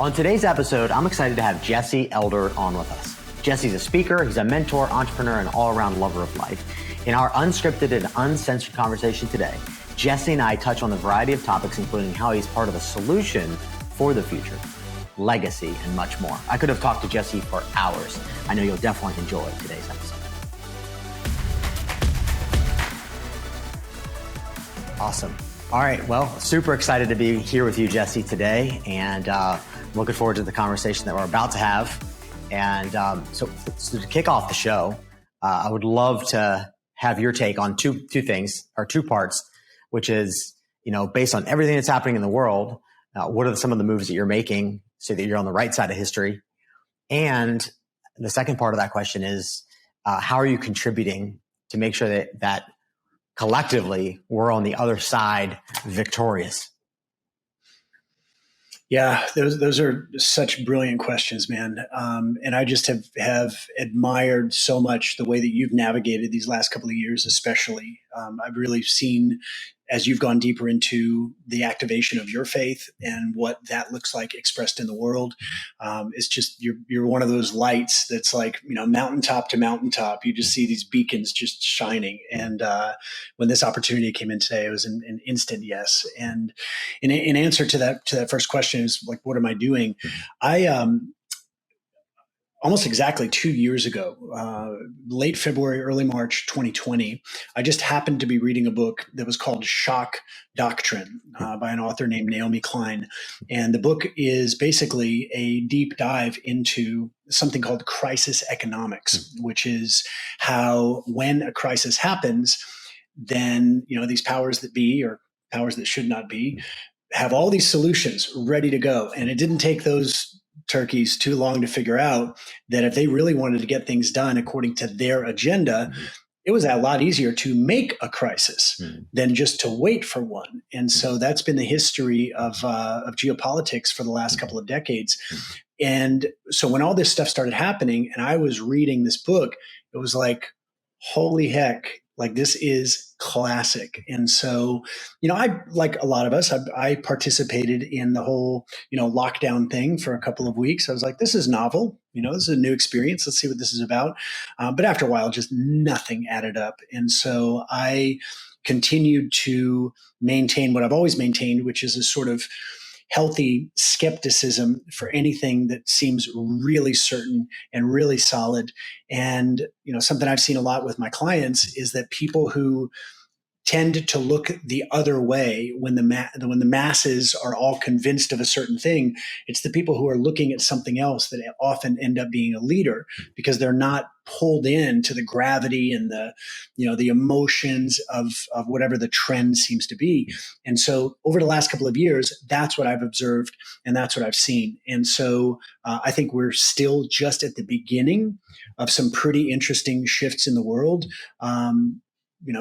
On today's episode, I'm excited to have Jesse Elder on with us. Jesse's a speaker, he's a mentor, entrepreneur, and all-around lover of life. In our unscripted and uncensored conversation today, Jesse and I touch on a variety of topics, including how he's part of a solution for the future, legacy, and much more. I could have talked to Jesse for hours. I know you'll definitely enjoy today's episode. Awesome. All right. Well, super excited to be here with you, Jesse, today, and looking forward to the conversation that we're about to have. And so to kick off the show, I would love to have your take on two things, or two parts, which is, based on everything that's happening in the world, what are some of the moves that you're making so that you're on the right side of history? And the second part of that question is, how are you contributing to make sure that collectively we're on the other side victorious? Yeah, those are such brilliant questions, man. And I just have admired so much the way that you've navigated these last couple of years, especially. I've really seen, as you've gone deeper into the activation of your faith and what that looks like expressed in the world. It's just, you're one of those lights that's like, mountaintop to mountaintop. You just see these beacons just shining. And when this opportunity came in today, it was an instant yes. And in answer to that first question is like, what am I doing? Almost exactly 2 years ago, late February, early March 2020, I just happened to be reading a book that was called Shock Doctrine by an author named Naomi Klein. And the book is basically a deep dive into something called crisis economics, which is how when a crisis happens, then these powers that be, or powers that should not be, have all these solutions ready to go. And it didn't take those turkeys too long to figure out that if they really wanted to get things done according to their agenda, it was a lot easier to make a crisis than just to wait for one. And so that's been the history of geopolitics for the last couple of decades. And so when all this stuff started happening and I was reading this book, it was like, holy heck, like this is classic. And so, I, like a lot of us, I participated in the whole, lockdown thing for a couple of weeks. I was like, this is novel. This is a new experience. Let's see what this is about. But after a while, just nothing added up. And so I continued to maintain what I've always maintained, which is a sort of healthy skepticism for anything that seems really certain and really solid. And, something I've seen a lot with my clients is that people who tend to look the other way when the masses are all convinced of a certain thing, it's the people who are looking at something else that often end up being a leader because they're not pulled in to the gravity and the emotions of whatever the trend seems to be. And so over the last couple of years, that's what I've observed and that's what I've seen. And so I think we're still just at the beginning of some pretty interesting shifts in the world.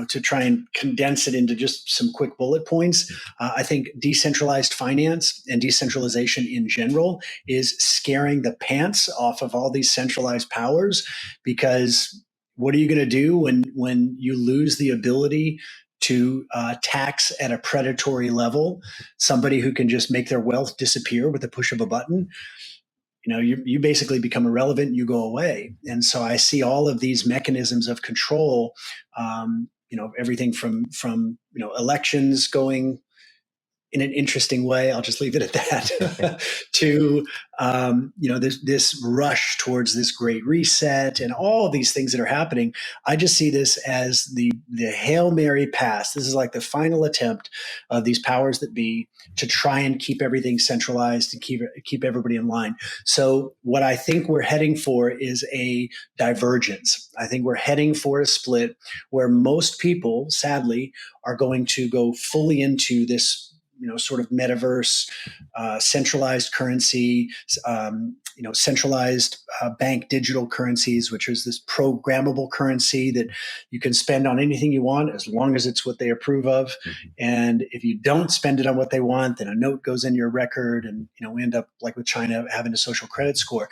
To try and condense it into just some quick bullet points, I think decentralized finance and decentralization in general is scaring the pants off of all these centralized powers, because what are you going to do when you lose the ability to tax at a predatory level somebody who can just make their wealth disappear with the push of a button? You basically become irrelevant, you go away. And so I see all of these mechanisms of control, everything from elections going in an interesting way, I'll just leave it at that, to, this rush towards this great reset and all of these things that are happening. I just see this as the Hail Mary pass. This is like the final attempt of these powers that be to try and keep everything centralized and keep everybody in line. So what I think we're heading for is a divergence. I think we're heading for a split where most people, sadly, are going to go fully into this sort of metaverse, centralized currency, centralized bank digital currencies, which is this programmable currency that you can spend on anything you want as long as it's what they approve of. And if you don't spend it on what they want, then a note goes in your record, and we end up like with China having a social credit score.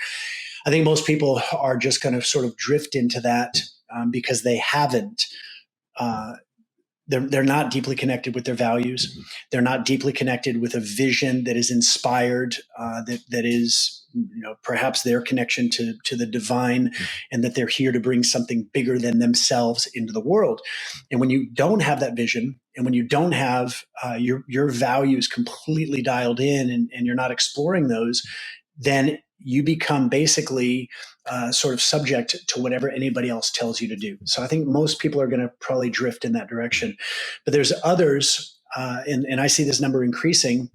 I think most people are just going to sort of drift into that because they haven't they're not deeply connected with their values. They're not deeply connected with a vision that is inspired, that is, perhaps their connection to the divine, and that they're here to bring something bigger than themselves into the world. And when you don't have that vision, and when you don't have your values completely dialed in, and you're not exploring those, then you become basically sort of subject to whatever anybody else tells you to do. So I think most people are going to probably drift in that direction. But there's others, and I see this number increasing,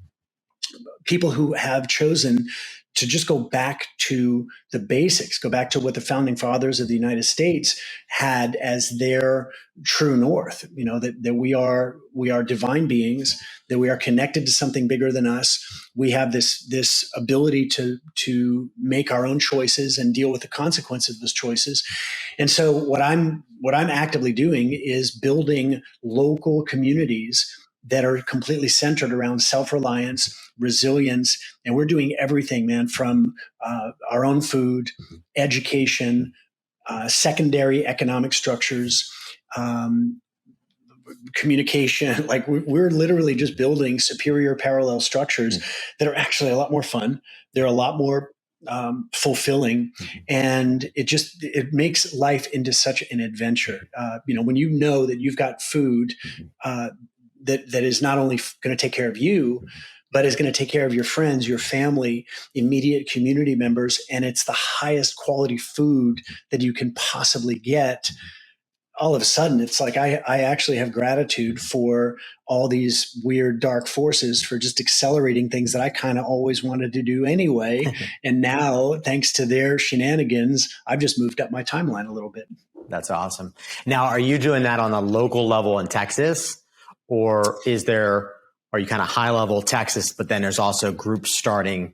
people who have chosen to just go back to the basics, go back to what the founding fathers of the United States had as their true north, that we are divine beings, that we are connected to something bigger than us. We have this ability to make our own choices and deal with the consequences of those choices. And so what I'm actively doing is building local communities that are completely centered around self-reliance, resilience, and we're doing everything, man, from our own food, education, secondary economic structures, communication. Like we're literally just building superior parallel structures that are actually a lot more fun. They're a lot more fulfilling, and it makes life into such an adventure. When you know that you've got food that is not only going to take care of you, but is going to take care of your friends, your family, immediate community members, and it's the highest quality food that you can possibly get. All of a sudden, it's like I actually have gratitude for all these weird dark forces for just accelerating things that I kind of always wanted to do anyway. And now, thanks to their shenanigans, I've just moved up my timeline a little bit. That's awesome. Now, are you doing that on a local level in Texas? Or are you kind of high level Texas, but then there's also groups starting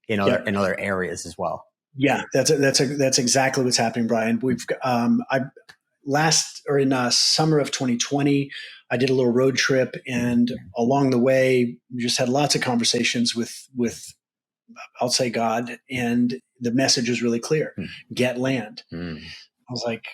in other areas as well? Yeah, that's exactly what's happening, Brian. We've in summer of 2020, I did a little road trip, and along the way, we just had lots of conversations with I'll say God, and the message is really clear: get land. I was like,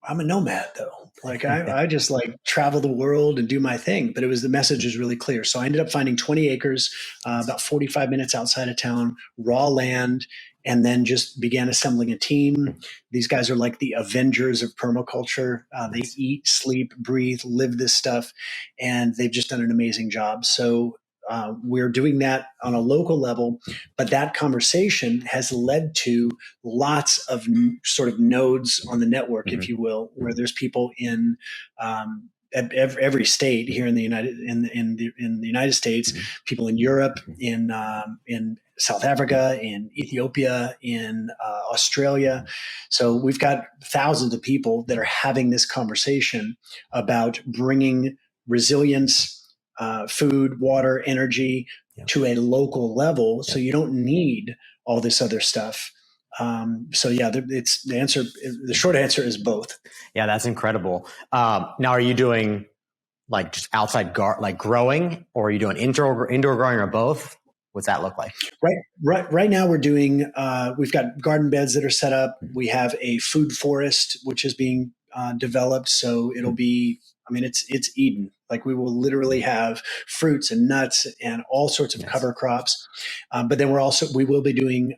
I'm a nomad though. Like I just travel the world and do my thing, but the message is really clear. So I ended up finding 20 acres, about 45 minutes outside of town, raw land, and then just began assembling a team. These guys are like the Avengers of permaculture. They eat, sleep, breathe, live this stuff, and they've just done an amazing job. So we're doing that on a local level, but that conversation has led to lots of sort of nodes on the network, if you will, where there's people in every state here in the United States, people in Europe, in South Africa, in Ethiopia, in Australia. So we've got thousands of people that are having this conversation about bringing resilience, food, water, energy to a local level, so you don't need all this other stuff. The short answer is both. Yeah, that's incredible. Now, are you doing just outside growing, or are you doing indoor growing, or both? What's that look like? Right now we're doing, we've got garden beds that are set up. We have a food forest, which is being developed. So it'll be, it's Eden. Like we will literally have fruits and nuts and all sorts of cover crops. But then we will be doing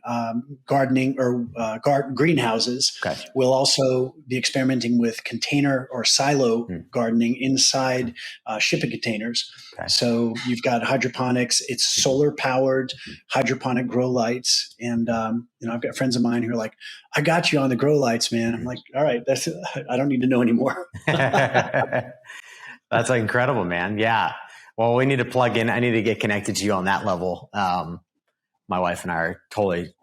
gardening or greenhouses. Okay. We'll also be experimenting with container or silo gardening inside shipping containers. Okay. So you've got hydroponics. It's solar powered hydroponic grow lights. And, I've got friends of mine who are like, I got you on the grow lights, man. I'm like, all right, I don't need to know anymore. That's incredible, man. Yeah. Well, we need to plug in. I need to get connected to you on that level. My wife and I are totally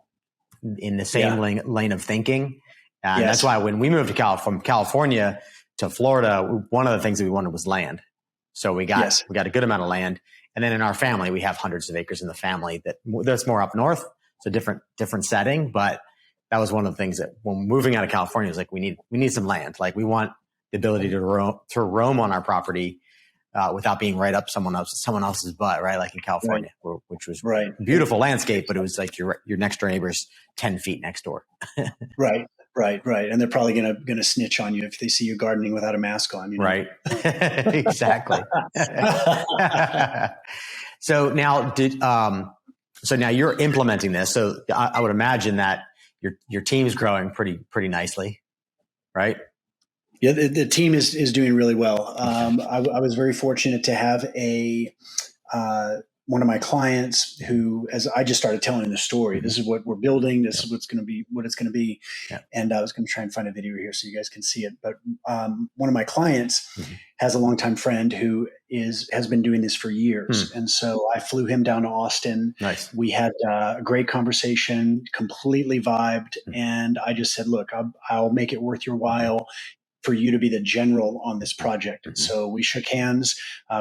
in the same lane of thinking. And that's why when we moved from California to Florida, one of the things that we wanted was land. So we got a good amount of land. And then in our family, we have hundreds of acres in the family that's more up north. It's a different setting. But that was one of the things that when moving out of California, was like, we need some land. Like we want the ability to roam on our property without being right up someone else's butt, right? Like in California, which was beautiful landscape, but it was like your next door neighbor's 10 feet next door. Right. Right, right. And they're probably gonna snitch on you if they see you gardening without a mask on, you know? Right. Exactly. So now so now you're implementing this. So I would imagine that your team's growing pretty nicely, right? Yeah, the team is doing really well. I was very fortunate to have uh, one of my clients who, as I just started telling the story, this is what we're building, this is what's going to be, what it's going to be. Yeah. And I was going to try and find a video here so you guys can see it. But one of my clients Mm-hmm. has a longtime friend who has been doing this for years. And so I flew him down to Austin. Nice. We had a great conversation, completely vibed. And I just said, look, I'll make it worth your while for you to be the general on this project. And so we shook hands.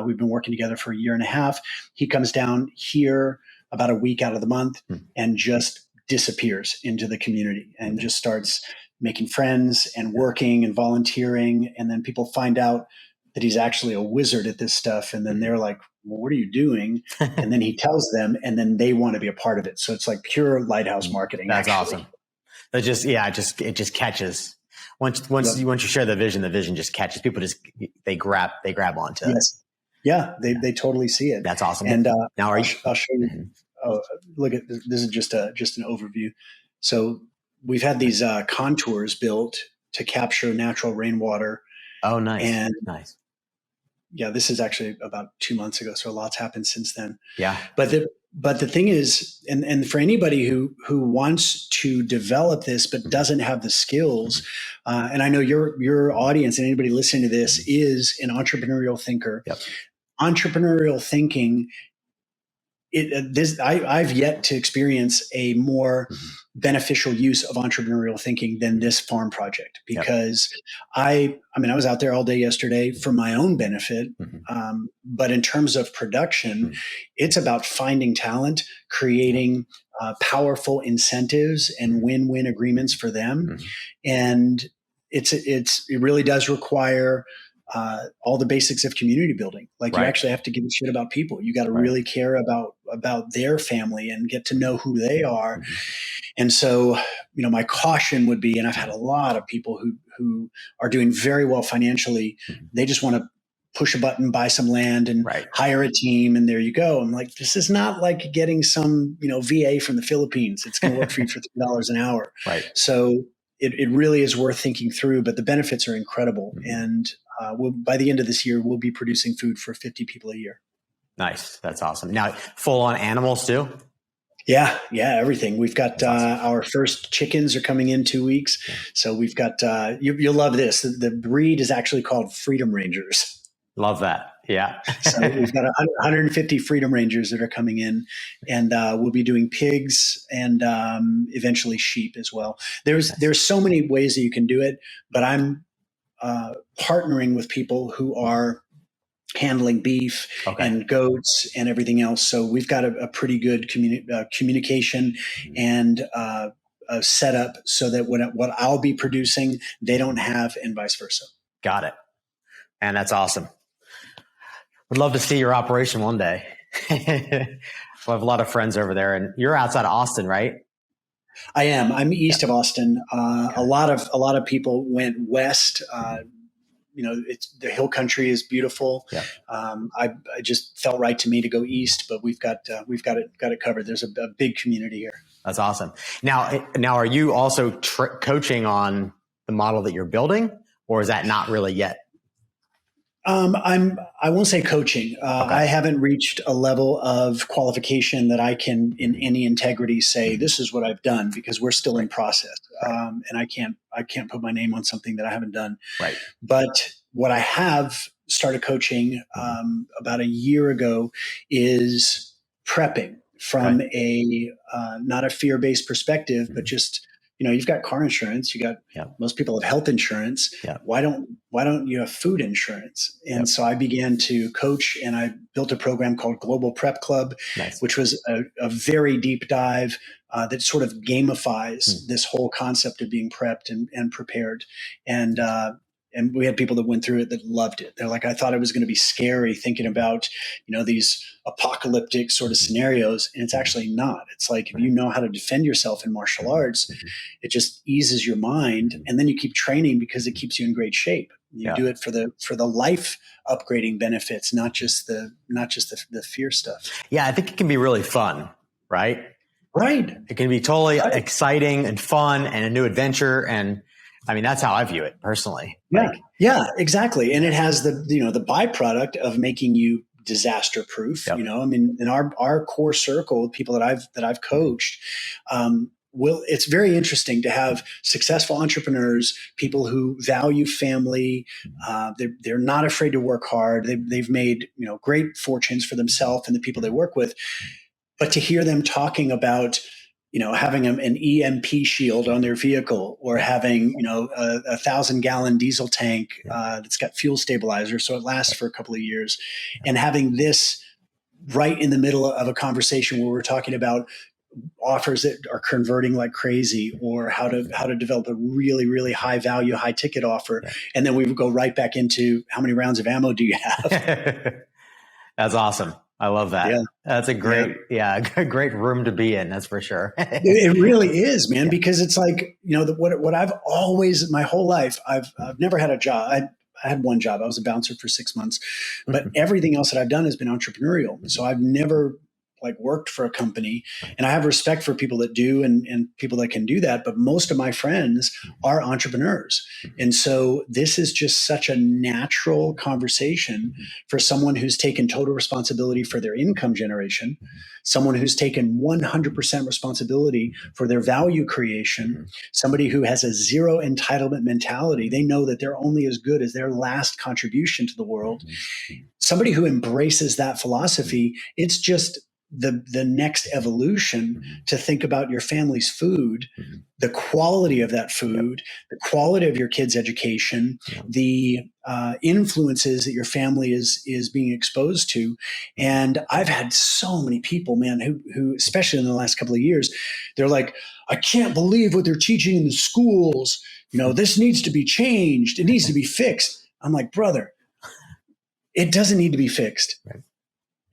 We've been working together for a year and a half. He comes down here about a week out of the month and just disappears into the community and just starts making friends and working and volunteering. And then people find out that he's actually a wizard at this stuff. And then they're like, well, what are you doing? And then he tells them, and then they want to be a part of it. So it's like pure lighthouse marketing. That's actually. awesome. It just catches. Once you share the vision just catches people. They grab onto it. Yeah, they totally see it. That's awesome. And now I'll show you. Oh, look at this is just an overview. So we've had these contours built to capture natural rainwater. Oh, nice. And nice. Yeah, this is actually about 2 months ago. So a lot's happened since then. Yeah. But the thing is, and for anybody who wants to develop this but doesn't have the skills, and I know your audience and anybody listening to this is an entrepreneurial thinker. Yep. Entrepreneurial thinking. I've yet to experience a more beneficial use of entrepreneurial thinking than this farm project, because I was out there all day yesterday for my own benefit. But in terms of production, it's about finding talent, creating powerful incentives and win-win agreements for them. And it really does require all the basics of community building. Like, you actually have to give a shit about people. You got to really care about their family and get to know who they are. And so, my caution would be, and I've had a lot of people who are doing very well financially. They just want to push a button, buy some land, and hire a team, and there you go. I'm like, this is not like getting some, VA from the Philippines. It's going to work for you for $3 an hour. So it really is worth thinking through, but the benefits are incredible. And by the end of this year, we'll be producing food for 50 people a year. Nice. That's awesome. Now, full on animals too? Yeah, everything. We've got our first chickens are coming in 2 weeks. So we've got, you'll love this. The breed is actually called Freedom Rangers. Love that. Yeah. So we've got 150 Freedom Rangers that are coming in, and we'll be doing pigs and eventually sheep as well. There's so many ways that you can do it, but I'm partnering with people who are handling beef and goats and everything else. So we've got a pretty good communication and a setup so that what I'll be producing, they don't have, and vice versa. Got it. And that's awesome. Would love to see your operation one day. I have a lot of friends over there, and you're outside of Austin, right? I am. I'm east of Austin. A lot of people went west. The hill country is beautiful. I just felt right to me to go east, but we've got it covered. There's a big community here. That's awesome. Now, are you also coaching on the model that you're building, or is that not really yet? I won't say coaching. I haven't reached a level of qualification that I can, in any integrity, say this is what I've done, because we're still in process, and I can't put my name on something that I haven't done. But what I have started coaching about a year ago is prepping from a not a fear-based perspective, but just, you've got car insurance, most people have health insurance. Why don't you have food insurance? And so I began to coach, and I built a program called Global Prep Club, which was a very deep dive that sort of gamifies this whole concept of being prepped and prepared. And And we had people that went through it that loved it. They're like, I thought it was going to be scary thinking about, these apocalyptic sort of scenarios. And it's actually not. It's like, if you know how to defend yourself in martial arts, it just eases your mind. And then you keep training because it keeps you in great shape. You do it for the life upgrading benefits, not just the fear stuff. Yeah. I think it can be really fun, right? Right. It can be totally exciting and fun and a new adventure. And I mean, that's how I view it personally. Yeah. Yeah, exactly. And it has the byproduct of making you disaster proof. Yep. I mean, in our core circle, people that I've coached, it's very interesting to have successful entrepreneurs, people who value family. They're not afraid to work hard. They've made, great fortunes for themselves and the people they work with. But to hear them talking about, having an EMP shield on their vehicle, or having, a 1,000-gallon diesel tank that's got fuel stabilizer so it lasts for a couple of years, and having this right in the middle of a conversation where we're talking about offers that are converting like crazy, or how to develop a really, really high value, high ticket offer. Yeah. And then we would go right back into, how many rounds of ammo do you have? That's awesome. I love that. Yeah. That's a great room to be in. That's for sure. It really is, man, because it's like, what I've always, my whole life, I've never had a job. I had one job. I was a bouncer for 6 months, but everything else that I've done has been entrepreneurial. So I've never worked for a company, and I have respect for people that do and people that can do that. But most of my friends are entrepreneurs. And so this is just such a natural conversation for someone who's taken total responsibility for their income generation, someone who's taken 100% responsibility for their value creation, somebody who has a zero entitlement mentality. They know that they're only as good as their last contribution to the world. Somebody who embraces that philosophy. It's just the next evolution to think about your family's food, the quality of that food, the quality of your kids' education, the influences that your family is being exposed to. And I've had so many people, man, who especially in the last couple of years, they're like, I can't believe what they're teaching in the schools. This needs to be changed. It needs to be fixed. I'm like, brother, it doesn't need to be fixed. Right.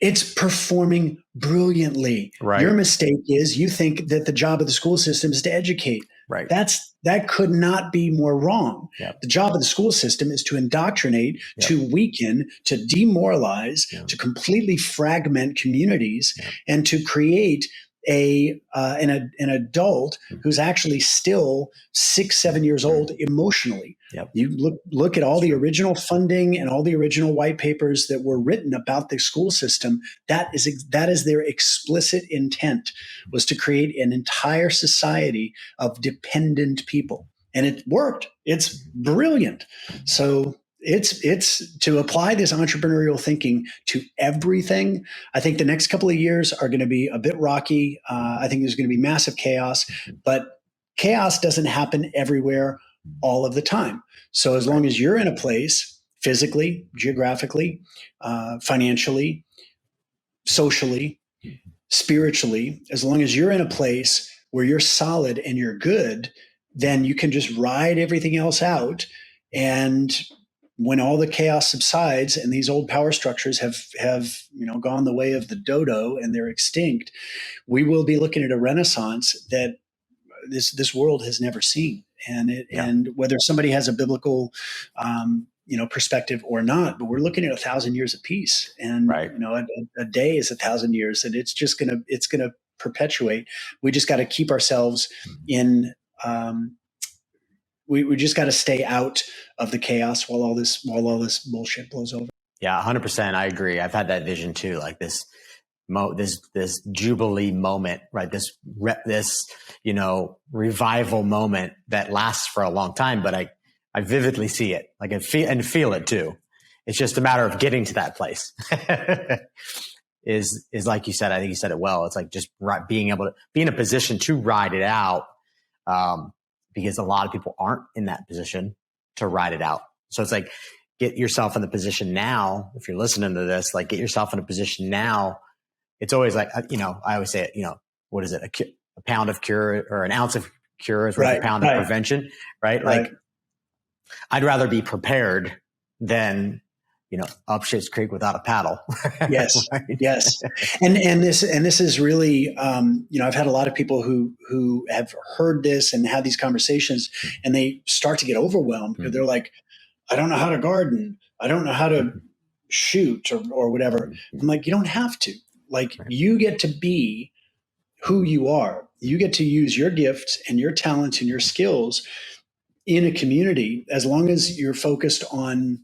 It's performing brilliantly. Right. Your mistake is you think that the job of the school system is to educate. Right. That could not be more wrong. Yep. The job of the school system is to indoctrinate, to weaken, to demoralize, to completely fragment communities, and to create an adult who's actually still 6-7 years old emotionally. Yep. You look at all the original funding and all the original white papers that were written about the school system. That is their explicit intent, was to create an entire society of dependent people, and it worked. It's brilliant. So it's to apply this entrepreneurial thinking to everything. I think the next couple of years are going to be a bit rocky. I think there's going to be massive chaos, but chaos doesn't happen everywhere all of the time. So as long as you're in a place physically, geographically, financially, socially, spiritually, as long as you're in a place where you're solid and you're good, then you can just ride everything else out. And when all the chaos subsides and these old power structures have gone the way of the dodo and they're extinct, we will be looking at a renaissance that this world has never seen. And whether somebody has a biblical perspective or not, but we're looking at 1,000 years of peace, and a day is 1,000 years, and it's gonna perpetuate. We just got to keep ourselves in. We just got to stay out of the chaos while all this bullshit blows over. Yeah, 100%. I agree. I've had that vision too, like this jubilee moment, right? This revival moment that lasts for a long time, but I vividly see it, like, and feel it too. It's just a matter of getting to that place. is like you said, I think you said it well. It's like just being able to be in a position to ride it out. Because a lot of people aren't in that position to ride it out. So it's like, get yourself in the position now. If you're listening to this, like, get yourself in a position now. It's always like, I always say it, what is it? A pound of cure or an ounce of cure is worth a pound of prevention, right? Like, I'd rather be prepared than, up shit's creek without a paddle. Yes. Right? Yes. And this is really, I've had a lot of people who have heard this and had these conversations, and they start to get overwhelmed because they're like, I don't know how to garden. I don't know how to shoot or whatever. I'm like, you don't have to. Like, you get to be who you are. You get to use your gifts and your talents and your skills in a community, as long as you're focused on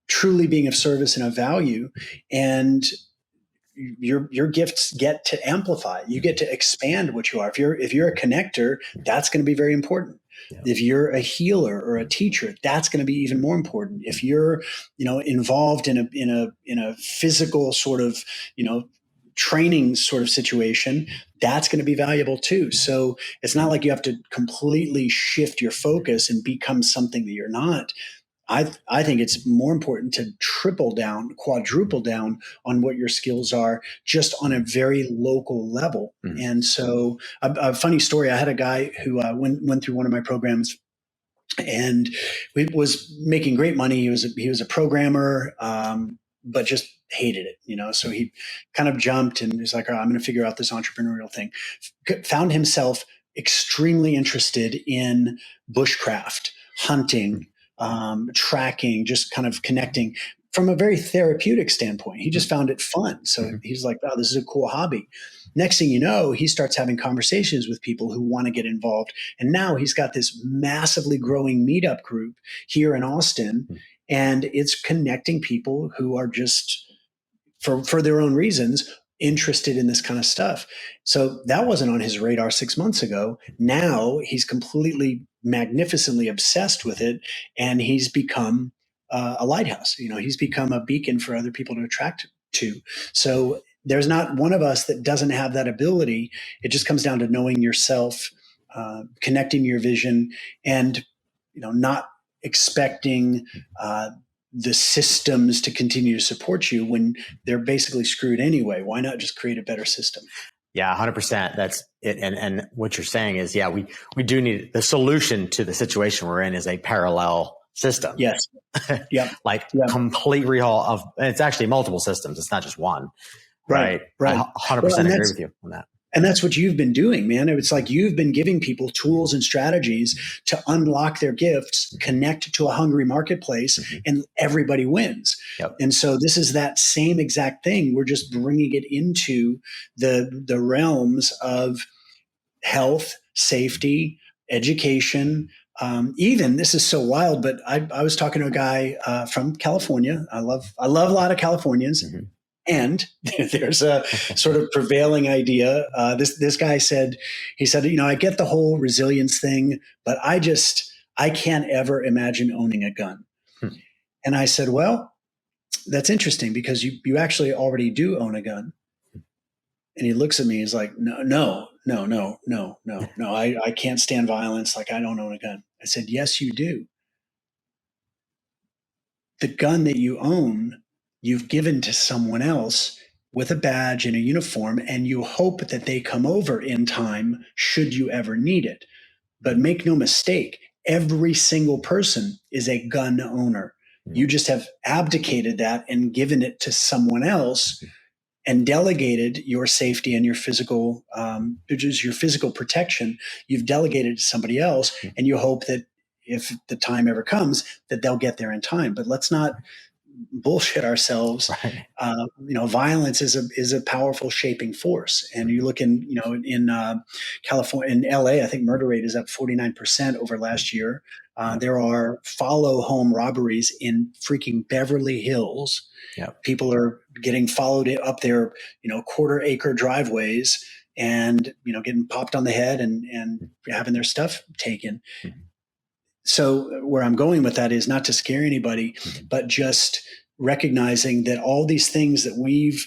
truly being of service and of value, and your gifts get to amplify. You get to expand what you are. If you're a connector, that's going to be very important. Yeah. If you're a healer or a teacher, that's going to be even more important. If you're, involved in a physical sort of, training sort of situation, that's going to be valuable too. So it's not like you have to completely shift your focus and become something that you're not. I think it's more important to triple down, quadruple down on what your skills are, just on a very local level. Mm-hmm. And so a funny story, I had a guy who went through one of my programs, and was making great money. He was a programmer, but just hated it, so he kind of jumped and was like, oh, I'm going to figure out this entrepreneurial thing. Found himself extremely interested in bushcraft, hunting, tracking, just kind of connecting from a very therapeutic standpoint. He just found it fun. So he's like, oh, this is a cool hobby. Next thing you know, he starts having conversations with people who want to get involved. And now he's got this massively growing meetup group here in Austin. And it's connecting people who are just, for their own reasons, interested in this kind of stuff. So that wasn't on his radar 6 months ago. Now he's completely magnificently obsessed with it, and he's become a lighthouse. He's become a beacon for other people to attract to. So there's not one of us that doesn't have that ability. It just comes down to knowing yourself, connecting your vision, and not expecting the systems to continue to support you when they're basically screwed anyway. Why not just create a better system? Yeah, 100%. That's it. And what you're saying is, yeah, we do need the solution to the situation we're in is a parallel system. Yes. Yeah. Complete rehaul of, and it's actually multiple systems. It's not just one. Right. Right. I 100% agree with you on that. And that's what you've been doing, man. It's like you've been giving people tools and strategies to unlock their gifts, connect to a hungry marketplace, and everybody wins. Yep. And so this is that same exact thing. We're just bringing it into the realms of health, safety, education. Even, this is so wild, but I was talking to a guy from California. I love a lot of Californians. Mm-hmm. And there's a sort of prevailing idea. This guy said, I get the whole resilience thing, but I can't ever imagine owning a gun. And I said, well, that's interesting because you actually already do own a gun. And he looks at me, he's like, no, I can't stand violence. Like, I don't own a gun. I said, yes, you do. The gun that you own, you've given to someone else with a badge and a uniform, and you hope that they come over in time should you ever need it. But make no mistake, every single person is a gun owner. You just have abdicated that and given it to someone else and delegated your safety and your physical, just your physical protection. You've delegated to somebody else, and you hope that if the time ever comes, that they'll get there in time. But let's not bullshit ourselves. Right. Violence is a powerful shaping force. And you look in California, in LA, I think murder rate is up 49% over last year. There are follow home robberies in freaking Beverly Hills. Yep. People are getting followed up their, quarter acre driveways and, getting popped on the head and having their stuff taken. Mm-hmm. So where I'm going with that is not to scare anybody, but just recognizing that all these things that we've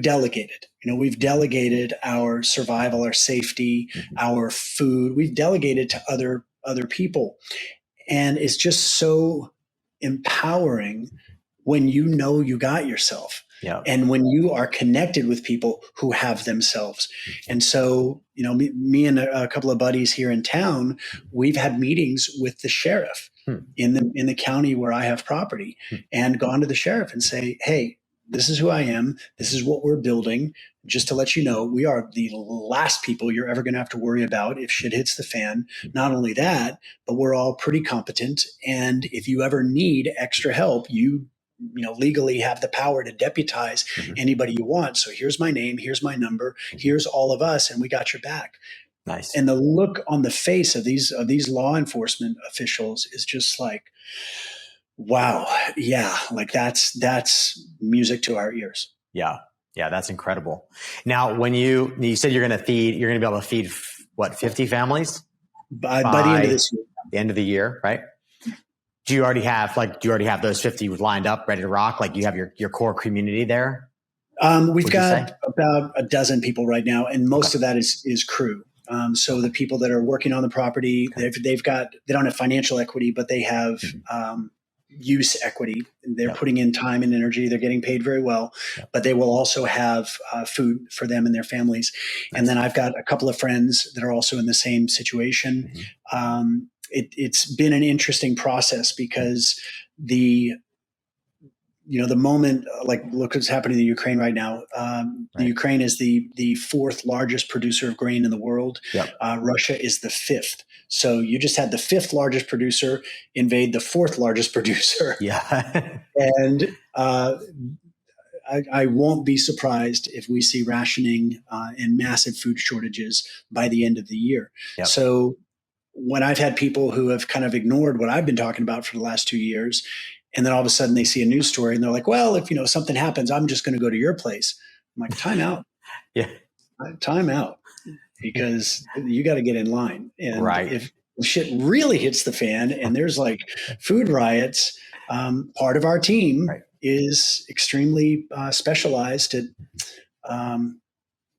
delegated, we've delegated our survival, our safety, our food, we've delegated to other people. And it's just so empowering when you got yourself. Yeah. And when you are connected with people who have themselves. And so, me and a couple of buddies here in town, we've had meetings with the sheriff in the county where I have property, and gone to the sheriff and say, hey, this is who I am. This is what we're building. Just to let you know, we are the last people you're ever going to have to worry about if shit hits the fan. Not only that, but we're all pretty competent. And if you ever need extra help, you legally have the power to deputize anybody you want. So here's my name, here's my number, here's all of us, and we got your back. Nice. And the look on the face of these law enforcement officials is just like, wow, yeah, like that's music to our ears. Yeah. Yeah, that's incredible. Now, when you said you're going to be able to feed what, 50 families by the end of this year. The end of the year, right? Do you already have those 50 lined up, ready to rock? Like, you have your core community there? We've got about a dozen people right now, and most of that is crew. So the people that are working on the property, they don't have financial equity, but they have use equity. They're putting in time and energy. They're getting paid very well, but they will also have food for them and their families. Nice. And then I've got a couple of friends that are also in the same situation. It's been an interesting process because the moment, like, look what's happening in Ukraine right now. The Ukraine is the fourth largest producer of grain in the world. Russia is the fifth. So you just had the fifth largest producer invade the fourth largest producer. Yeah. And I won't be surprised if we see rationing and massive food shortages by the end of the year. So when I've had people who have kind of ignored what I've been talking about for the last 2 years, and then all of a sudden they see a news story and they're like, well, if something happens, I'm just going to go to your place. I'm like, time out. Time out, because you got to get in line. And if shit really hits the fan and there's like food riots, part of our team is extremely specialized at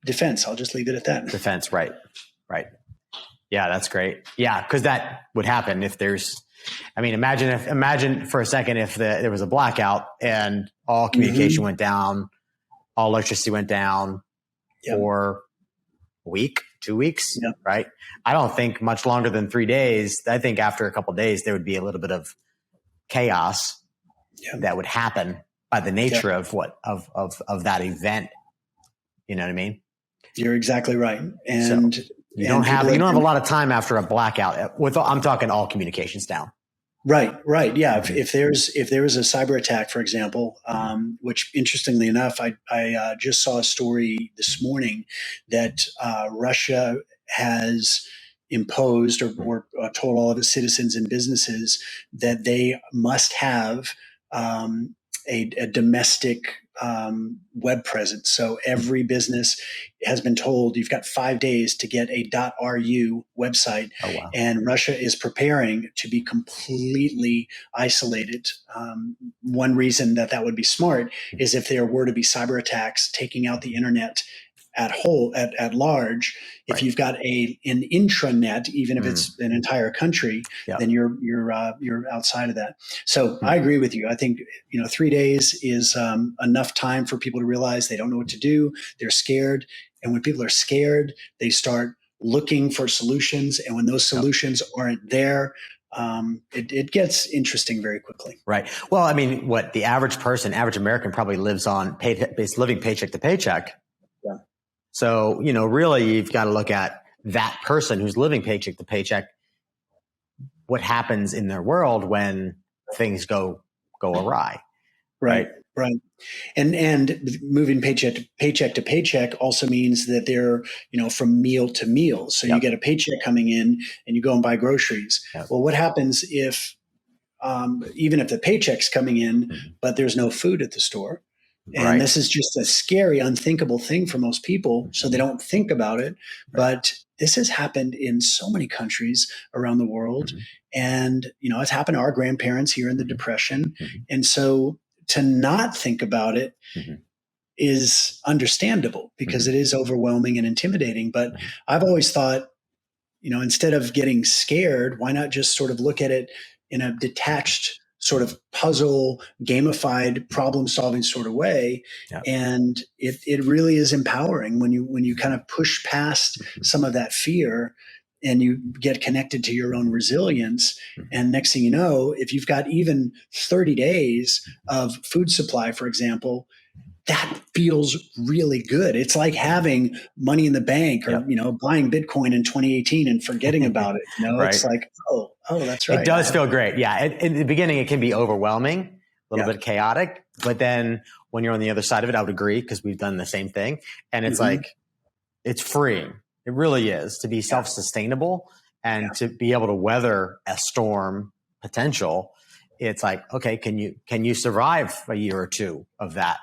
defense. I'll just leave it at that. Defense, right. Yeah, that's great. Yeah, because that would happen if there's, imagine for a second if there was a blackout and all communication went down, all electricity went down for a week, 2 weeks, right? I don't think much longer than 3 days. I think after a couple of days, there would be a little bit of chaos that would happen by the nature of that event. You know what I mean? You're exactly right. And so you don't have a lot of time after a blackout. I'm talking all communications down. Right. Yeah. If there is a cyber attack, for example, which interestingly enough, I just saw a story this morning that Russia has imposed or told all of its citizens and businesses that they must have a domestic web presence. So every business has been told you've got 5 days to get a .ru website. Oh, wow. And Russia is preparing to be completely isolated. One reason that would be smart is if there were to be cyber attacks taking out the internet at large. If you've got an intranet, even if it's an entire country, then you're outside of that. So I agree with you. I think 3 days is enough time for people to realize they don't know what to do. They're scared, and when people are scared, they start looking for solutions. And when those solutions aren't there, it gets interesting very quickly. Right. Well, what the average American probably lives on living paycheck to paycheck. So, really, you've got to look at that person who's living paycheck to paycheck, what happens in their world when things go awry. Right. And moving paycheck to paycheck also means that they're, from meal to meal. So you get a paycheck coming in and you go and buy groceries. Well, what happens if, even if the paycheck's coming in, but there's no food at the store? And this is just a scary, unthinkable thing for most people, so they don't think about it. But this has happened in so many countries around the world. And, it's happened to our grandparents here in the Depression. And so to not think about it is understandable because it is overwhelming and intimidating. But I've always thought, instead of getting scared, why not just sort of look at it in a detached sort of puzzle, gamified, problem-solving sort of way. Yeah. And it really is empowering when you kind of push past some of that fear and you get connected to your own resilience. And next thing you know, if you've got even 30 days of food supply, for example, that feels really good. It's like having money in the bank, or Yep. buying Bitcoin in 2018 and forgetting about it. Right. It's like, oh, that's right. It does feel great. Yeah. In the beginning, it can be overwhelming, a little bit chaotic, but then when you're on the other side of it, I would agree, because we've done the same thing. And it's like, it's freeing. It really is, to be self-sustainable and to be able to weather a storm potential. It's like, okay, can you survive a year or two of that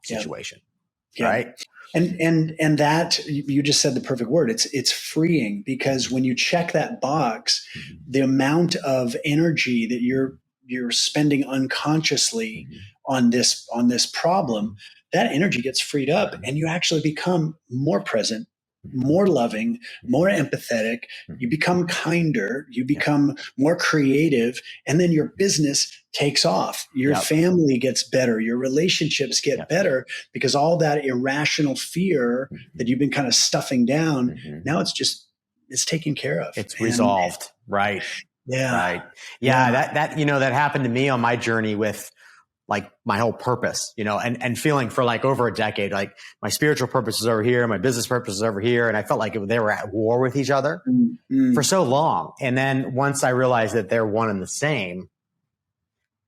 situation? Right. And that, you just said the perfect word. It's freeing, because when you check that box, the amount of energy that you're spending unconsciously on this problem, that energy gets freed up, and you actually become more present, more loving, more empathetic. You become kinder, you become more creative, and then your business takes off. Your family gets better, your relationships get better, because all that irrational fear that you've been kind of stuffing down, now it's taken care of. It's resolved. Right. Yeah. Right. Yeah. That happened to me on my journey with like my whole purpose, and feeling for like over a decade, like my spiritual purpose is over here, my business purpose is over here. And I felt like they were at war with each other for so long. And then once I realized that they're one and the same,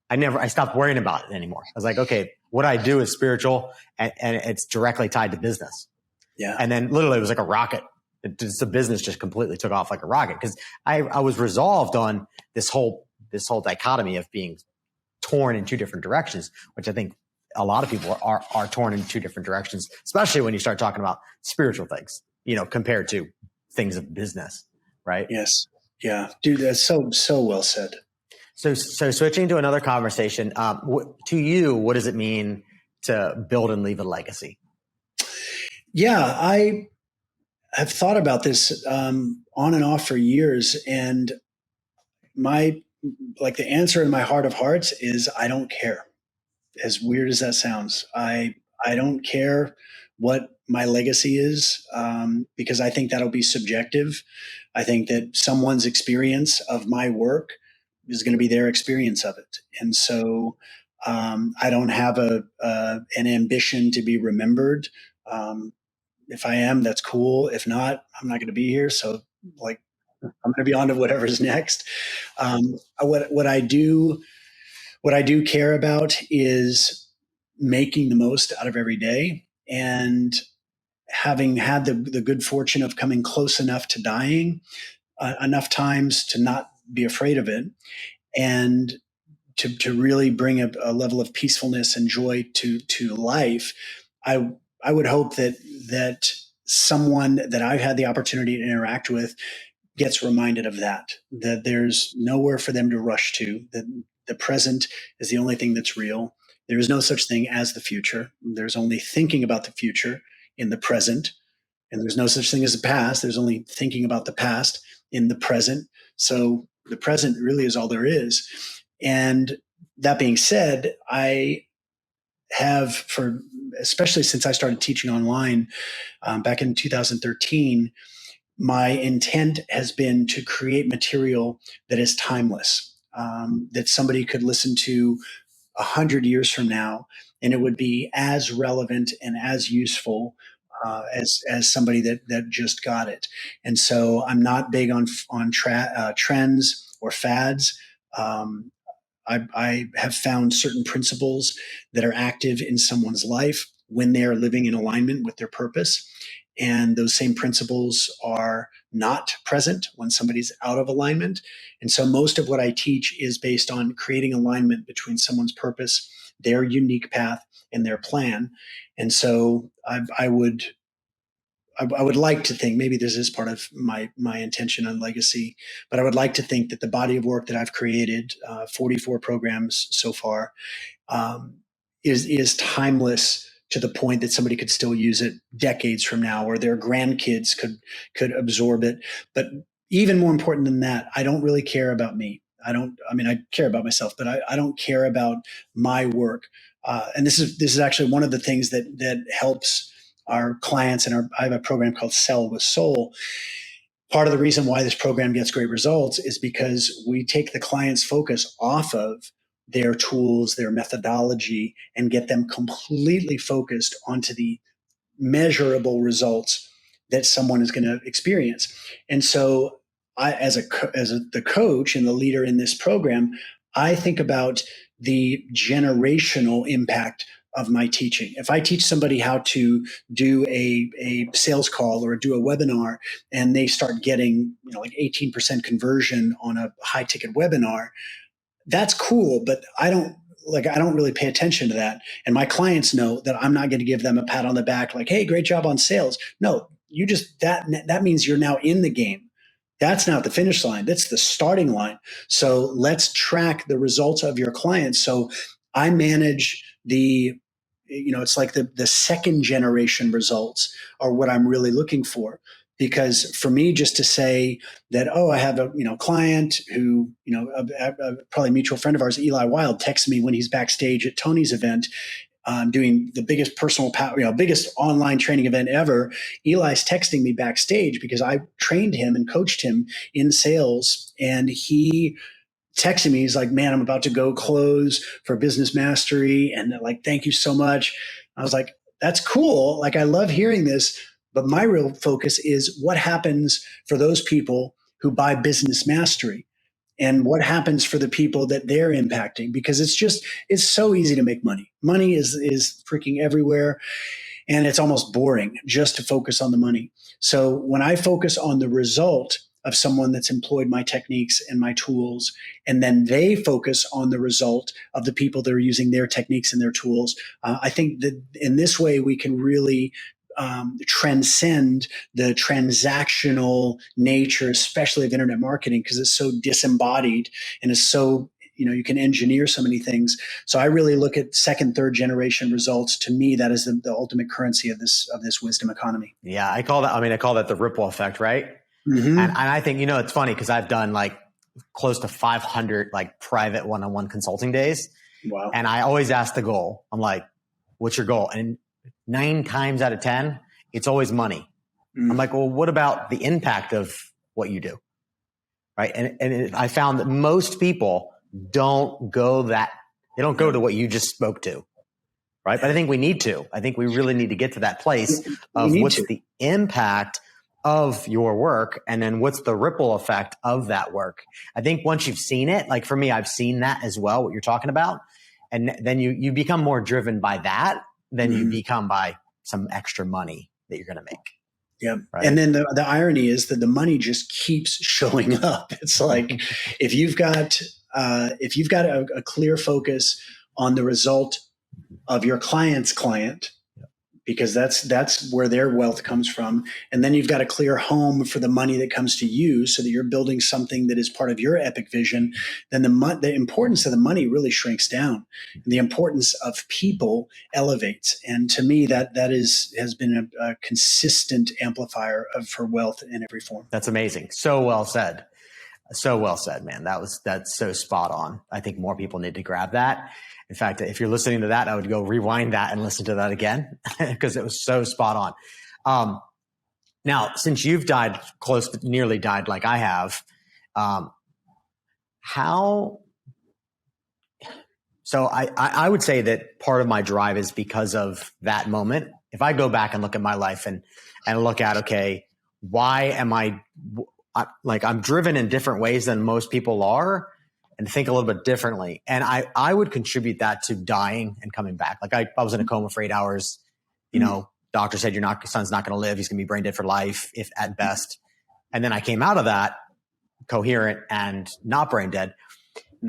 I stopped worrying about it anymore. I was like, okay, what I do is spiritual, and it's directly tied to business. Yeah. And then literally it was like a rocket. The business just completely took off like a rocket, because I was resolved on this whole dichotomy of being torn in two different directions, which I think a lot of people are torn in two different directions, especially when you start talking about spiritual things, compared to things of business. Right. Yes. Yeah. Dude, that's so well said. So switching to another conversation, to you, what does it mean to build and leave a legacy? Yeah, I have thought about this on and off for years, and the answer in my heart of hearts is I don't care. As weird as that sounds, I don't care what my legacy is, because I think that'll be subjective. I think that someone's experience of my work is going to be their experience of it, and so I don't have an ambition to be remembered. If I am, that's cool. If not, I'm not going to be here. So, like, I'm going to be on to whatever's next. What I do care about is making the most out of every day, and having had the good fortune of coming close enough to dying enough times to not be afraid of it, and to really bring a level of peacefulness and joy to life. I would hope that someone that I've had the opportunity to interact with gets reminded of that there's nowhere for them to rush to, that the present is the only thing that's real. There is no such thing as the future. There's only thinking about the future in the present. And there's no such thing as the past. There's only thinking about the past in the present. So the present really is all there is. And that being said, I have, especially since I started teaching online back in 2013, my intent has been to create material that is timeless, that somebody could listen to 100 years from now, and it would be as relevant and as useful as somebody that just got it. And so I'm not big on trends or fads. I have found certain principles that are active in someone's life when they are living in alignment with their purpose. And those same principles are not present when somebody's out of alignment. And so most of what I teach is based on creating alignment between someone's purpose, their unique path, and their plan. And so I would like to think, maybe this is part of my intention on legacy, but I would like to think that the body of work that I've created, 44 programs so far, is timeless, to the point that somebody could still use it decades from now, or their grandkids could absorb it. But even more important than that, I don't really care about me. I care about myself, but I don't care about my work. And this is actually one of the things that helps our clients. And I have a program called Sell with Soul. Part of the reason why this program gets great results is because we take the client's focus off of their tools, their methodology, and get them completely focused onto the measurable results that someone is going to experience. And so I, the coach and the leader in this program, I think about the generational impact of my teaching. If I teach somebody how to do a sales call or do a webinar, and they start getting, like 18% conversion on a high ticket webinar, that's cool, but I don't really pay attention to that. And my clients know that I'm not going to give them a pat on the back like, hey, great job on sales. No, that means you're now in the game. That's not the finish line. That's the starting line. So let's track the results of your clients. So I manage it's like the second generation results are what I'm really looking for. Because for me, just to say that, I have a client who, probably a mutual friend of ours, Eli Wild, texts me when he's backstage at Tony's event, doing the biggest personal power, biggest online training event ever. Eli's texting me backstage because I trained him and coached him in sales, and he texted me. He's like, man, I'm about to go close for Business Mastery, and like, thank you so much. I was like, that's cool. Like, I love hearing this. But my real focus is what happens for those people who buy Business Mastery, and what happens for the people that they're impacting, because it's so easy to make money. Money is freaking everywhere, and it's almost boring just to focus on the money. So when I focus on the result of someone that's employed my techniques and my tools, and then they focus on the result of the people that are using their techniques and their tools, I think that in this way we can really transcend the transactional nature, especially of internet marketing, because it's so disembodied and it's so, you can engineer so many things. So I really look at second, third generation results. To me, that is the ultimate currency of this wisdom economy. Yeah, I call that the ripple effect, right? Mm-hmm. And I think, it's funny because I've done like close to 500 like private one-on-one consulting days. Wow. And I always ask the goal. I'm like, what's your goal? And 9 times out of 10, it's always money. I'm like, well, what about the impact of what you do? Right. And I found that most people don't go to what you just spoke to. Right. But I think we need to. I think we really need to get to that place of what's the impact of your work, and then what's the ripple effect of that work. I think once you've seen it, like for me, I've seen that as well, what you're talking about. And then you become more driven by that than you become by some extra money that you're going to make. Yeah. Right? And then the irony is that the money just keeps showing up. It's like, if you've got a clear focus on the result of your client's client, because that's where their wealth comes from. And then you've got a clear home for the money that comes to you, so that you're building something that is part of your epic vision. Then the importance of the money really shrinks down, and the importance of people elevates. And to me, that has been a consistent amplifier for wealth in every form. That's amazing. So well said. So well said, man. That's so spot on. I think more people need to grab that. In fact, if you're listening to that, I would go rewind that and listen to that again because it was so spot on. Now, since you've nearly died like I have, so I would say that part of my drive is because of that moment. If I go back and look at my life and look at, okay, why am I'm driven in different ways than most people are, and think a little bit differently. And I would contribute that to dying and coming back. Like I was in a coma for 8 hours, doctor said, your son's not going to live. He's going to be brain dead for life, if at best. And then I came out of that coherent and not brain dead.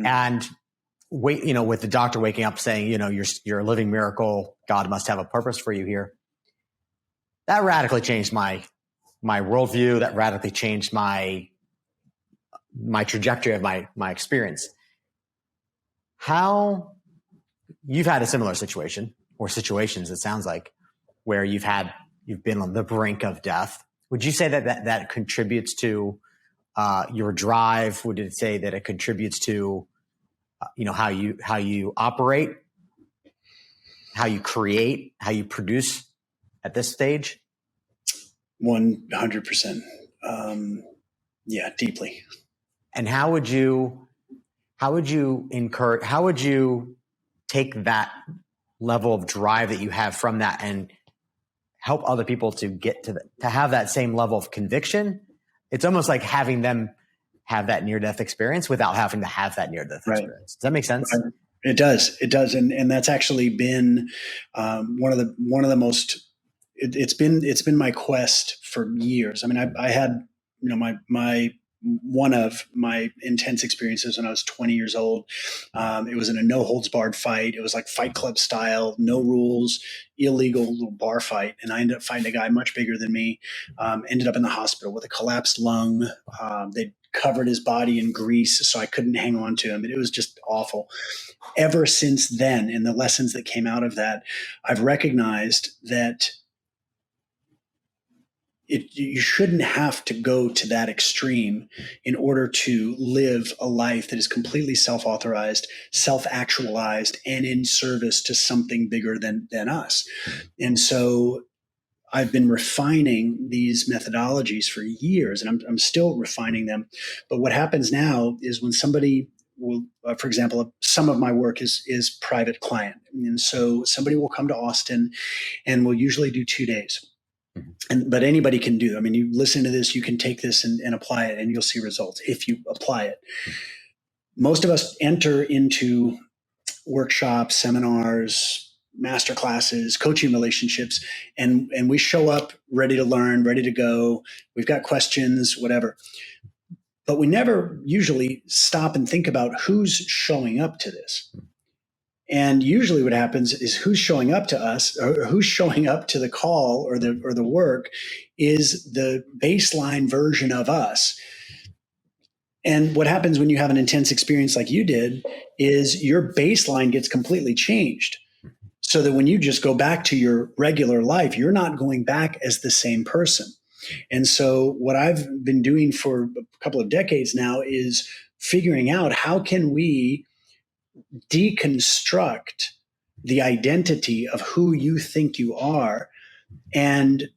And with the doctor waking up saying, you're a living miracle. God must have a purpose for you here. That radically changed my worldview. That radically changed my trajectory of my experience. How you've had a similar situation, or situations, it sounds like, where you've been on the brink of death. Would you say that contributes to your drive? Would it say that it contributes to, how you operate, how you create, how you produce at this stage? 100%. Yeah, deeply. And how would you take that level of drive that you have from that and help other people to get to have that same level of conviction? It's almost like having them have that near-death experience without having to have that near-death experience. Does that make sense? Right. It does. And that's actually been one of the most. It's been my quest for years. I mean, I had my one of my intense experiences when I was 20 years old. It was in a no holds barred fight. It was like Fight Club style, no rules, illegal little bar fight. And I ended up fighting a guy much bigger than me. Ended up in the hospital with a collapsed lung. They covered his body in grease, so I couldn't hang on to him. And it was just awful. Ever since then, and the lessons that came out of that, I've recognized that you shouldn't have to go to that extreme in order to live a life that is completely self-authorized, self-actualized, and in service to something bigger than us. And so I've been refining these methodologies for years, and I'm still refining them. But what happens now is when somebody will, for example, some of my work is private client. And so somebody will come to Austin and we'll usually do 2 days. But anybody can do. I mean, you listen to this, you can take this and apply it, and you'll see results if you apply it. Most of us enter into workshops, seminars, master classes, coaching relationships, and we show up ready to learn, ready to go. We've got questions, whatever. But we never usually stop and think about who's showing up to this. And usually what happens is who's showing up to us, or who's showing up to the call or the work, is the baseline version of us. And what happens when you have an intense experience like you did is your baseline gets completely changed. So that when you just go back to your regular life, you're not going back as the same person. And so what I've been doing for a couple of decades now is figuring out how can we deconstruct the identity of who you think you are. And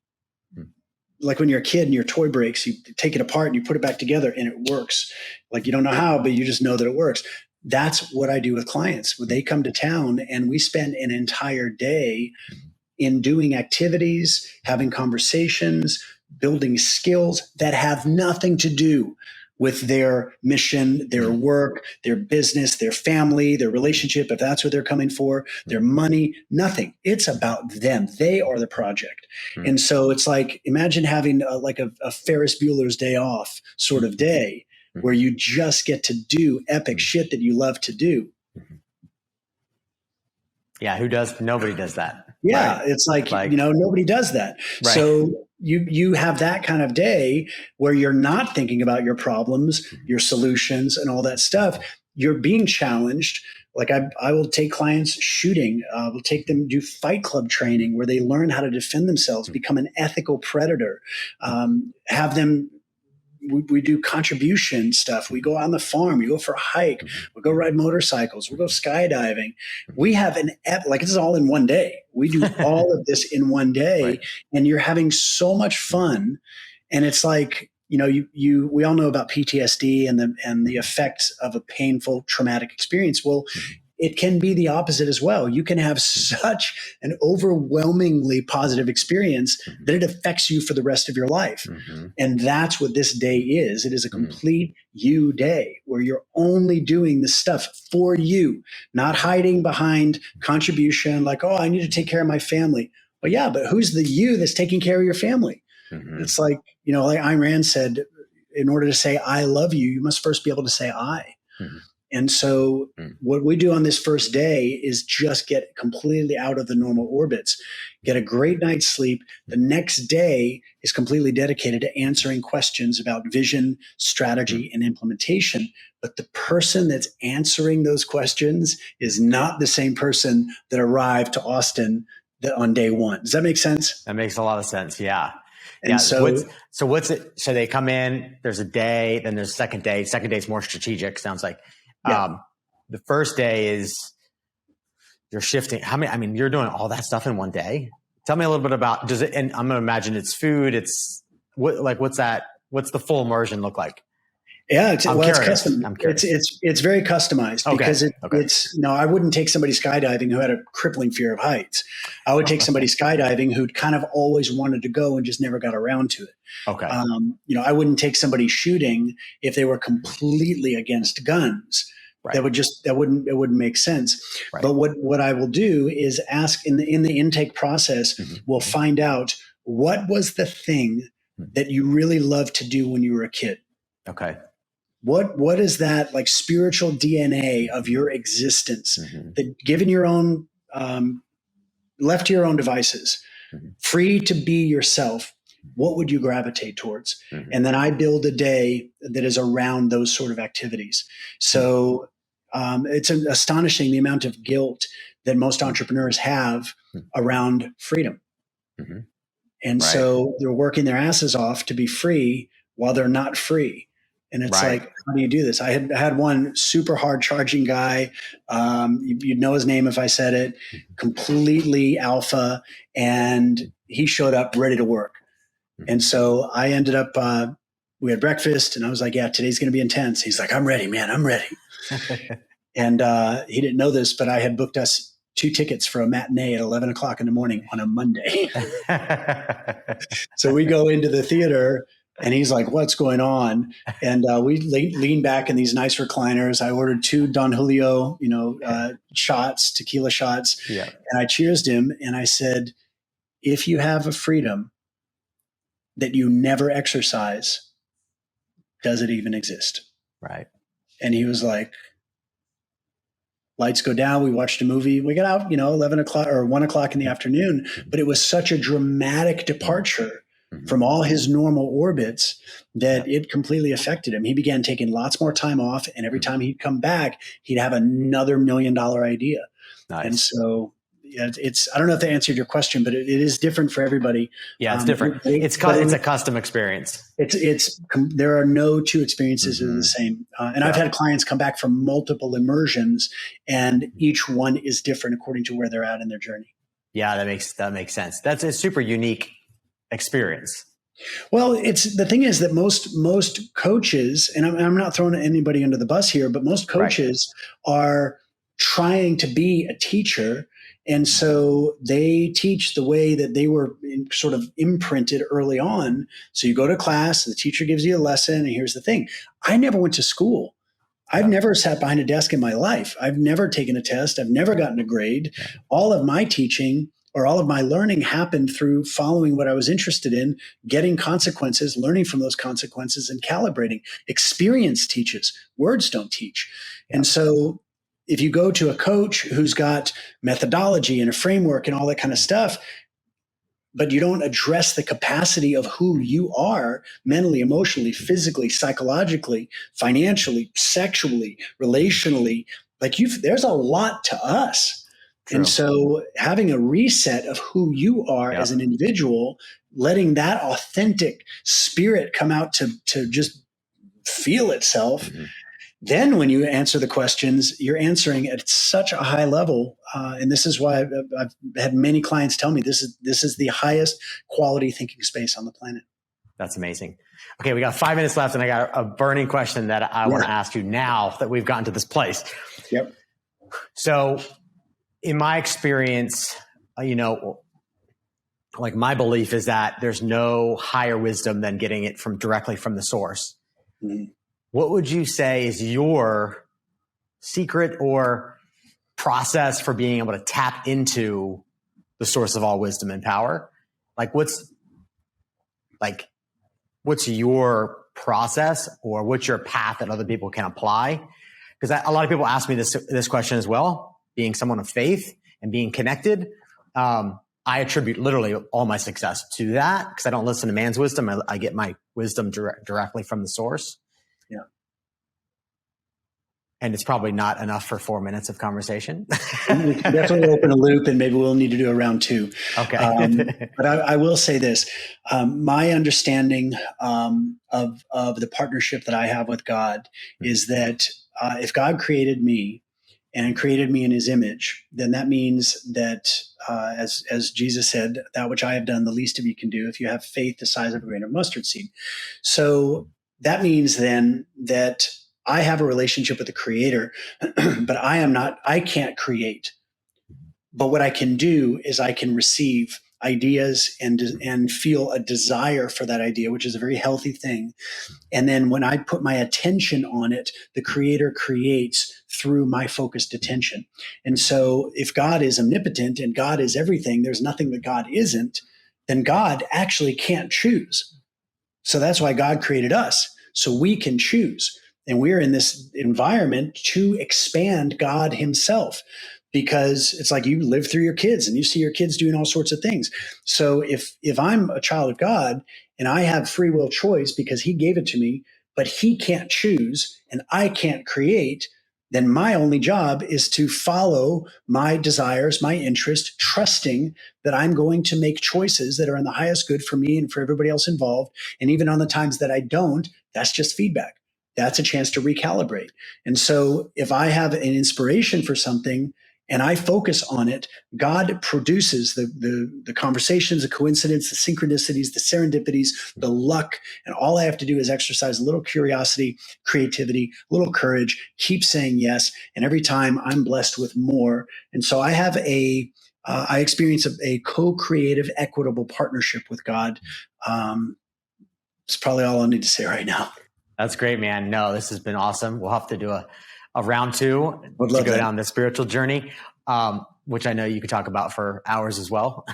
like when you're a kid and your toy breaks, you take it apart and you put it back together and it works. Like you don't know how, but you just know that it works. That's what I do with clients. When they come to town and we spend an entire day in doing activities, having conversations, building skills that have nothing to do with their mission, their work, their business, their family, their relationship, if that's what they're coming for, their money, nothing. It's about them. They are the project. And so it's like, imagine having a Ferris Bueller's Day Off sort of day where you just get to do epic shit that you love to do. Yeah, nobody does that. Yeah, right? It's like, nobody does that. Right. So you have that kind of day where you're not thinking about your problems, your solutions, and all that stuff. You're being challenged. Like I will take clients shooting. We'll take them do Fight Club training where they learn how to defend themselves, become an ethical predator, have them. We do contribution stuff. We go on the farm. We go for a hike. We go ride motorcycles. We go skydiving. We have it's all in one day. We do all of this in one day, right. And you're having so much fun. And it's like, we all know about PTSD and the effects of a painful, traumatic experience. Well, it can be the opposite as well. You can have such an overwhelmingly positive experience that it affects you for the rest of your life. And that's what this day is. It is a complete you day where you're only doing the stuff for you, not hiding behind contribution like, oh, I need to take care of my family. Well, yeah, but who's the you that's taking care of your family? It's like, like Ayn Rand said, in order to say, I love you, you must first be able to say I. And so what we do on this first day is just get completely out of the normal orbits, get a great night's sleep. The next day is completely dedicated to answering questions about vision, strategy, and implementation. But the person that's answering those questions is not the same person that arrived to Austin on day one. Does that make sense? That makes a lot of sense. Yeah. And so what's it? So they come in, there's a day, then there's a second day. Second day is more strategic. Sounds like, the first day is you're shifting. You're doing all that stuff in one day. Tell me a little bit about, and I'm going to imagine it's food. What's that? What's the full immersion look like? Yeah, it's custom. I'm curious. It's very customized because it's I wouldn't take somebody skydiving who had a crippling fear of heights. I would take somebody skydiving who'd kind of always wanted to go and just never got around to it. Okay. I wouldn't take somebody shooting if they were completely against guns. Right. It wouldn't make sense. Right. But what I will do is ask in the intake process, we'll find out what was the thing that you really loved to do when you were a kid. Okay. What is that like spiritual DNA of your existence that given your own, left to your own devices, free to be yourself, what would you gravitate towards? And then I build a day that is around those sort of activities. So it's astonishing the amount of guilt that most entrepreneurs have around freedom. And so they're working their asses off to be free while they're not free. And it's like, how do you do this? I had one super hard charging guy. You'd know his name if I said it, completely alpha. And he showed up ready to work. And so I ended up, we had breakfast and I was like, yeah, today's going to be intense. He's like, I'm ready, man. I'm ready. And he didn't know this, but I had booked us 2 tickets for a matinee at 11 o'clock in the morning on a Monday. So we go into the theater and he's like, what's going on? And we lean back in these nice recliners. I ordered 2 Don Julio, shots, tequila shots. Yeah. And I cheersed him and I said, if you have a freedom that you never exercise, does it even exist? Right. And he was like, lights go down. We watched a movie. We got out, 11 o'clock or 1 o'clock in the afternoon, but it was such a dramatic departure from all his normal orbits that it completely affected him. He began taking lots more time off. And every time he'd come back, he'd have another $1 million idea. Nice. And so I don't know if that answered your question, but it is different for everybody. Yeah, it's different. It's a custom experience. There are no 2 experiences that are the same. And I've had clients come back from multiple immersions and each one is different according to where they're at in their journey. Yeah, that makes sense. That's a super unique experience. Well, the thing is that most coaches, and I'm not throwing anybody under the bus here, but most coaches are trying to be a teacher. And so they teach the way that they were sort of imprinted early on. So you go to class, the teacher gives you a lesson, and here's the thing. I never went to school. I've never sat behind a desk in my life. I've never taken a test. I've never gotten a grade. All of my teaching or all of my learning happened through following what I was interested in, getting consequences, learning from those consequences, and calibrating. Experience teaches. Words don't teach. And so if you go to a coach who's got methodology and a framework and all that kind of stuff, but you don't address the capacity of who you are mentally, emotionally, physically, psychologically, financially, sexually, relationally, there's a lot to us. True. And so having a reset of who you are as an individual, letting that authentic spirit come out to just feel itself. Then when you answer the questions, you're answering at such a high level. And this is why I've had many clients tell me this is the highest quality thinking space on the planet. That's amazing. Okay, we got 5 minutes left and I got a burning question that I want to ask you now that we've gotten to this place. Yep. So in my experience, my belief is that there's no higher wisdom than getting it directly from the source. What would you say is your secret or process for being able to tap into the source of all wisdom and power? What's your process or what's your path that other people can apply? Because a lot of people ask me this question as well. Being someone of faith and being connected, I attribute literally all my success to that because I don't listen to man's wisdom. I get my wisdom directly from the source. And it's probably not enough for 4 minutes of conversation. We can definitely open a loop, and maybe we'll need to do a round two. Okay. But I will say this. My understanding of the partnership that I have with God is that if God created me and created me in his image, then that means that, as Jesus said, that which I have done, the least of you can do if you have faith the size of a grain of mustard seed. So that means then that I have a relationship with the creator, but I can't create. But what I can do is I can receive ideas and feel a desire for that idea, which is a very healthy thing. And then when I put my attention on it, the creator creates through my focused attention. And so if God is omnipotent and God is everything, there's nothing that God isn't, then God actually can't choose. So that's why God created us, so we can choose. And we're in this environment to expand God himself, because it's like you live through your kids and you see your kids doing all sorts of things. So if I'm a child of God and I have free will choice because he gave it to me, but he can't choose and I can't create, then my only job is to follow my desires, my interest, trusting that I'm going to make choices that are in the highest good for me and for everybody else involved. And even on the times that I don't, that's just feedback. That's a chance to recalibrate. And so if I have an inspiration for something and I focus on it, God produces the conversations, the coincidence, the synchronicities, the serendipities, the luck. And all I have to do is exercise a little curiosity, creativity, a little courage, keep saying yes. And every time I'm blessed with more. And so I have I experience a co-creative, equitable partnership with God. It's probably all I need to say right now. That's great, man. No, this has been awesome. We'll have to do a round two to go down the spiritual journey, which I know you could talk about for hours as well.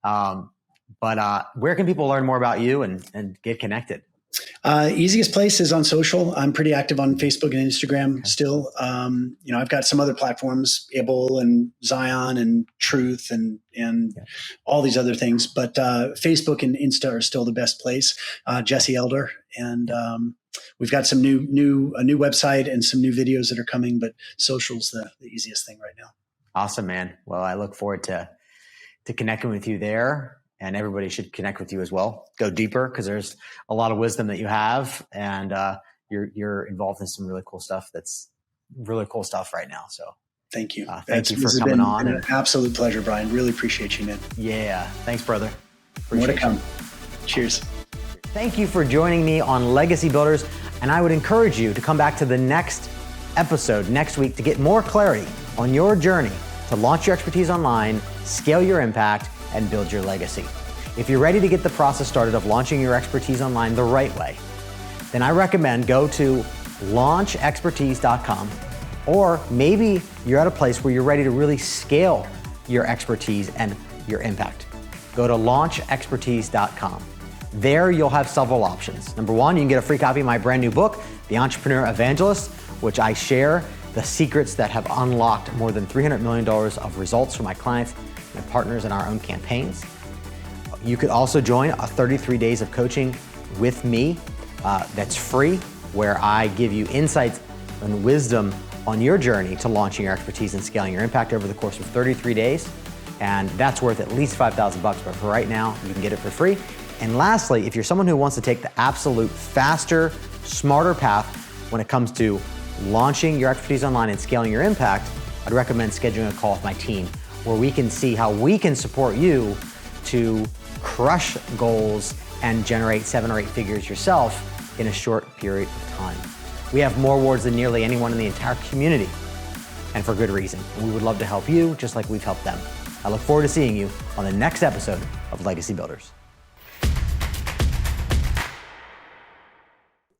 But where can people learn more about you and get connected? Easiest place is on social. I'm pretty active on Facebook and Instagram still. I've got some other platforms, Able and Zion and Truth and all these other things. But Facebook and Insta are still the best place. Jesse Elder. And we've got some a new website and some new videos that are coming, but social's the easiest thing right now. Awesome, man. Well, I look forward to connecting with you there. And everybody should connect with you as well. Go deeper, because there's a lot of wisdom that you have, and you're involved in some really cool stuff. That's really cool stuff right now. So thank you. Thank you for coming on. An absolute pleasure, Brian. Really appreciate you, man. Yeah. Thanks, brother. More to come. Cheers. Thank you for joining me on Legacy Builders. And I would encourage you to come back to the next episode next week to get more clarity on your journey to launch your expertise online, scale your impact, and build your legacy. If you're ready to get the process started of launching your expertise online the right way, then I recommend go to launchexpertise.com, or maybe you're at a place where you're ready to really scale your expertise and your impact. Go to launchexpertise.com. There you'll have several options. Number one, you can get a free copy of my brand new book, The Entrepreneur Evangelist, which I share the secrets that have unlocked more than $300 million of results for my clients and partners in our own campaigns. You could also join a 33 days of coaching with me that's free, where I give you insights and wisdom on your journey to launching your expertise and scaling your impact over the course of 33 days. And that's worth at least $5,000, but for right now, you can get it for free. And lastly, if you're someone who wants to take the absolute faster, smarter path when it comes to launching your expertise online and scaling your impact, I'd recommend scheduling a call with my team, where we can see how we can support you to crush goals and generate 7 or 8 figures yourself in a short period of time. We have more awards than nearly anyone in the entire community, and for good reason. And we would love to help you just like we've helped them. I look forward to seeing you on the next episode of Legacy Builders.